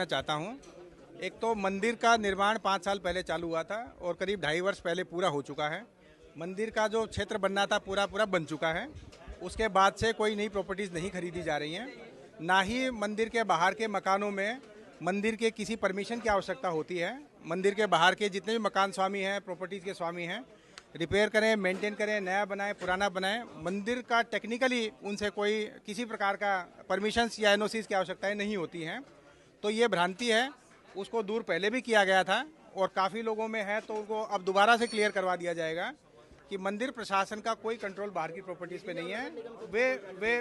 मैं चाहता हूँ। एक तो मंदिर का निर्माण 5 साल पहले चालू हुआ था और करीब 2.5 वर्ष पहले पूरा हो चुका है। मंदिर का जो क्षेत्र बनना था पूरा पूरा बन चुका है। उसके बाद से कोई नई प्रॉपर्टीज़ नहीं खरीदी जा रही हैं। ना ही मंदिर के बाहर के मकानों में मंदिर के किसी परमिशन की आवश्यकता होती है। मंदिर के बाहर के जितने भी मकान स्वामी हैं, प्रॉपर्टीज़ के स्वामी हैं, रिपेयर करें, मेंटेन करें, नया बनाएं, पुराना बनाएं, मंदिर का टेक्निकली उनसे कोई किसी प्रकार का परमिशंस या एनओसीज की आवश्यकताएं नहीं होती हैं। तो ये भ्रांति है, उसको दूर पहले भी किया गया था और काफ़ी लोगों में है, तो उनको अब दोबारा से क्लियर करवा दिया जाएगा कि मंदिर प्रशासन का कोई कंट्रोल बाहर की प्रॉपर्टीज़ पे नहीं है। वे वे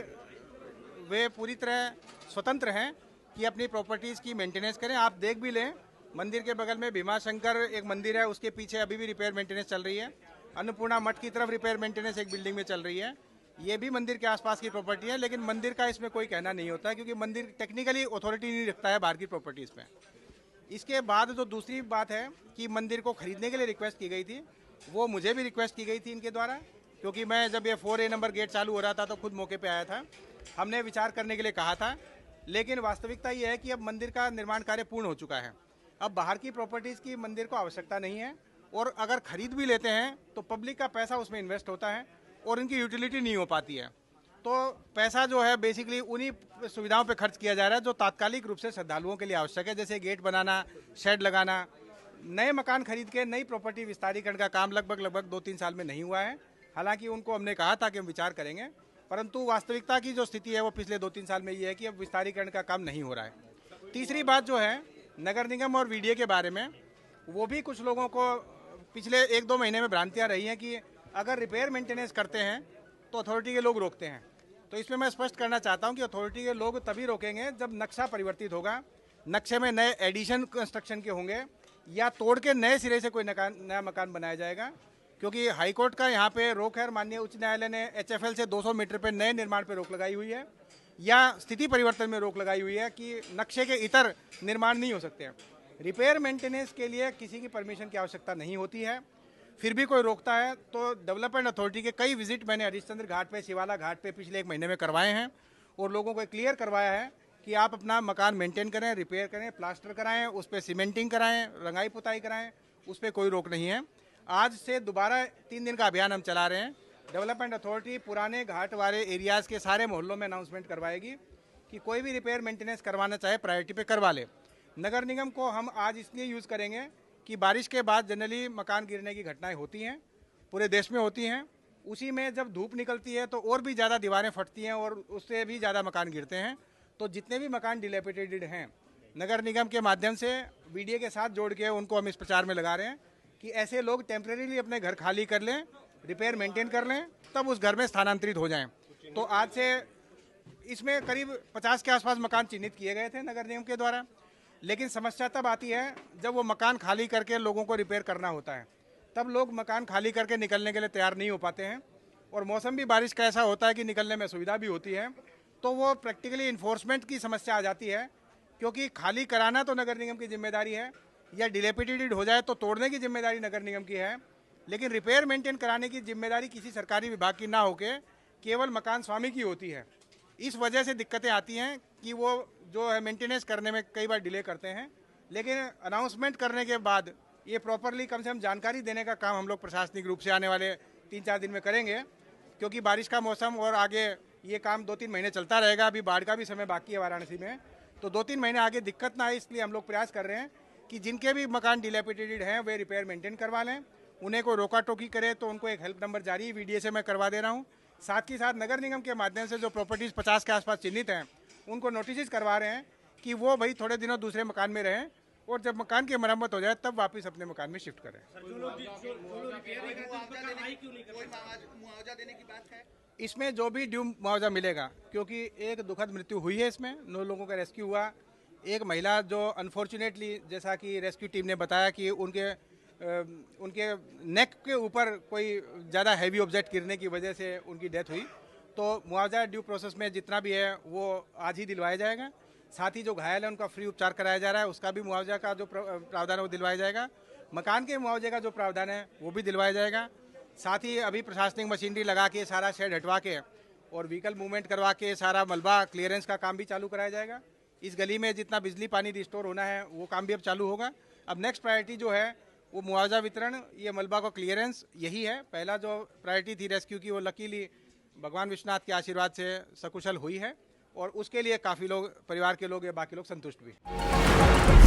वे पूरी तरह स्वतंत्र हैं कि अपनी प्रॉपर्टीज़ की मेंटेनेंस करें। आप देख भी लें, मंदिर के बगल में भीमाशंकर एक मंदिर है, उसके पीछे अभी भी रिपेयर मेंटेनेंस चल रही है। अन्नपूर्णा मठ की तरफ रिपेयर मेंटेनेंस एक बिल्डिंग में चल रही है। ये भी मंदिर के आसपास की प्रॉपर्टी है, लेकिन मंदिर का इसमें कोई कहना नहीं होता है क्योंकि मंदिर टेक्निकली अथॉरिटी नहीं रखता है बाहर की प्रॉपर्टीज़ पे। इसके बाद जो दूसरी बात है कि मंदिर को खरीदने के लिए रिक्वेस्ट की गई थी, वो मुझे भी रिक्वेस्ट की गई थी इनके द्वारा, क्योंकि मैं जब ये 4A नंबर गेट चालू हो रहा था तो खुद मौके पे आया था। हमने विचार करने के लिए कहा था, लेकिन वास्तविकता ये है कि अब मंदिर का निर्माण कार्य पूर्ण हो चुका है। अब बाहर की प्रॉपर्टीज़ की मंदिर को आवश्यकता नहीं है, और अगर खरीद भी लेते हैं तो पब्लिक का पैसा उसमें इन्वेस्ट होता है और इनकी यूटिलिटी नहीं हो पाती है। तो पैसा जो है बेसिकली उन्हीं सुविधाओं पे खर्च किया जा रहा है जो तात्कालिक रूप से श्रद्धालुओं के लिए आवश्यक है, जैसे गेट बनाना, शेड लगाना। नए मकान खरीद के नई प्रॉपर्टी विस्तारीकरण का काम लगभग 2-3 साल में नहीं हुआ है। हालांकि उनको हमने कहा था कि हम विचार करेंगे, परंतु वास्तविकता की जो स्थिति है वो पिछले 2-3 साल में ये है कि अब विस्तारीकरण का काम नहीं हो रहा है। तीसरी बात जो है नगर निगम और वीडीए के बारे में, वो भी कुछ लोगों को पिछले 1-2 महीने में भ्रांतियाँ रही हैं कि अगर रिपेयर मेंटेनेंस करते हैं तो अथॉरिटी के लोग रोकते हैं। तो इसमें मैं स्पष्ट करना चाहता हूं कि अथॉरिटी के लोग तभी रोकेंगे जब नक्शा परिवर्तित होगा, नक्शे में नए एडिशन कंस्ट्रक्शन के होंगे या तोड़ के नए सिरे से कोई नया मकान बनाया जाएगा। क्योंकि हाईकोर्ट का यहाँ पे रोक है, माननीय उच्च न्यायालय ने HFL से 200 मीटर पे नए निर्माण पे रोक लगाई हुई है, या स्थिति परिवर्तन में रोक लगाई हुई है कि नक्शे के इतर निर्माण नहीं हो सकते हैं। रिपेयर मेंटेनेंस के लिए किसी की परमिशन की आवश्यकता नहीं होती है, फिर भी कोई रोकता है तो डेवलपमेंट अथॉरिटी के कई विजिट मैंने हरिश्चंद्र घाट पे, शिवाला घाट पे पिछले 1 महीने में करवाए हैं और लोगों को क्लियर करवाया है कि आप अपना मकान मेंटेन करें, रिपेयर करें, प्लास्टर कराएं, उस पर सीमेंटिंग कराएं, रंगाई पुताई कराएं, उस पर कोई रोक नहीं है। आज से दोबारा 3 दिन का अभियान हम चला रहे हैं। डेवलपमेंट अथॉरिटी पुराने घाट वाले एरियाज़ के सारे मोहल्लों में अनाउंसमेंट करवाएगी कि कोई भी रिपेयर मेंटेनेंस करवाना चाहे प्रायोरिटी पे करवा ले। नगर निगम को हम आज इसलिए यूज़ करेंगे कि बारिश के बाद जनरली मकान गिरने की घटनाएं होती हैं, पूरे देश में होती हैं। उसी में जब धूप निकलती है तो और भी ज़्यादा दीवारें फटती हैं और उससे भी ज़्यादा मकान गिरते हैं। तो जितने भी मकान डिलेपिटेटेड हैं, नगर निगम के माध्यम से वीडीए के साथ जोड़ के उनको हम इस प्रचार में लगा रहे हैं कि ऐसे लोग टेम्परेरीली अपने घर खाली कर लें, रिपेयर मेंटेन कर लें, तब उस घर में स्थानांतरित हो जाएं। तो आज से इसमें करीब 50 के आसपास मकान चिन्हित किए गए थे नगर निगम के द्वारा, लेकिन समस्या तब आती है जब वो मकान खाली करके लोगों को रिपेयर करना होता है। तब लोग मकान खाली करके निकलने के लिए तैयार नहीं हो पाते हैं, और मौसम भी बारिश का ऐसा होता है कि निकलने में सुविधा भी होती है। तो वो प्रैक्टिकली इन्फोर्समेंट की समस्या आ जाती है, क्योंकि खाली कराना तो नगर निगम की जिम्मेदारी है, या डिलेपिटेटेड हो जाए तो तोड़ने की जिम्मेदारी नगर निगम की है, लेकिन रिपेयर मेंटेन कराने की जिम्मेदारी किसी सरकारी विभाग की ना होके केवल मकान स्वामी की होती है। इस वजह से दिक्कतें आती हैं कि वो जो है मेंटेनेंस करने में कई बार डिले करते हैं। लेकिन अनाउंसमेंट करने के बाद ये प्रॉपरली कम से कम जानकारी देने का काम हम लोग प्रशासनिक रूप से आने वाले 3-4 दिन में करेंगे, क्योंकि बारिश का मौसम और आगे ये काम 2-3 महीने चलता रहेगा। अभी बाढ़ का भी समय बाकी है वाराणसी में, तो 2-3 महीने आगे दिक्कत ना आए, इसलिए हम लोग प्रयास कर रहे हैं कि जिनके भी मकान डिलेपिटेटेड हैं वे रिपेयर मेंटेन करवा लें। उन्हें कोई रोका टोकी करे तो उनको एक हेल्प नंबर जारी वीडीए से मैं करवा दे रहा हूँ। साथ ही साथ नगर निगम के माध्यम से जो प्रॉपर्टीज़ 50 के आसपास चिन्हित हैं उनको नोटिस करवा रहे हैं कि वो भाई थोड़े दिनों दूसरे मकान में रहें, और जब मकान की मरम्मत हो जाए तब वापस अपने मकान में शिफ्ट करें। इसमें जो भी ड्यू मुआवजा मिलेगा, क्योंकि एक दुखद मृत्यु हुई है, इसमें 9 लोगों का रेस्क्यू हुआ। एक महिला जो अनफॉर्चुनेटली, जैसा कि रेस्क्यू टीम ने बताया कि उनके नेक के ऊपर कोई ज़्यादा हैवी ऑब्जेक्ट गिरने की वजह से उनकी डेथ हुई। तो मुआवजा ड्यू प्रोसेस में जितना भी है वो आज ही दिलवाया जाएगा। साथ ही जो घायल है उनका फ्री उपचार कराया जा रहा है, उसका भी मुआवजा का जो प्रावधान है वो दिलवाया जाएगा। मकान के मुआवजे का जो प्रावधान है वो भी दिलवाया जाएगा। साथ ही अभी प्रशासनिक मशीनरी लगा के सारा शेड हटवा के और व्हीकल मूवमेंट करवा के सारा मलबा क्लियरेंस का काम भी चालू कराया जाएगा, इस गली में जितना बिजली पानी रिस्टोर होना है वो काम भी अब चालू होगा। अब नेक्स्ट प्रायोरिटी जो है वो मुआवजा वितरण, ये मलबा का क्लियरेंस, यही है। पहला जो प्रायोरिटी थी रेस्क्यू की, वो लकीली भगवान विश्वनाथ के आशीर्वाद से सकुशल हुई है और उसके लिए काफ़ी लोग, परिवार के लोग या बाकी लोग संतुष्ट भी।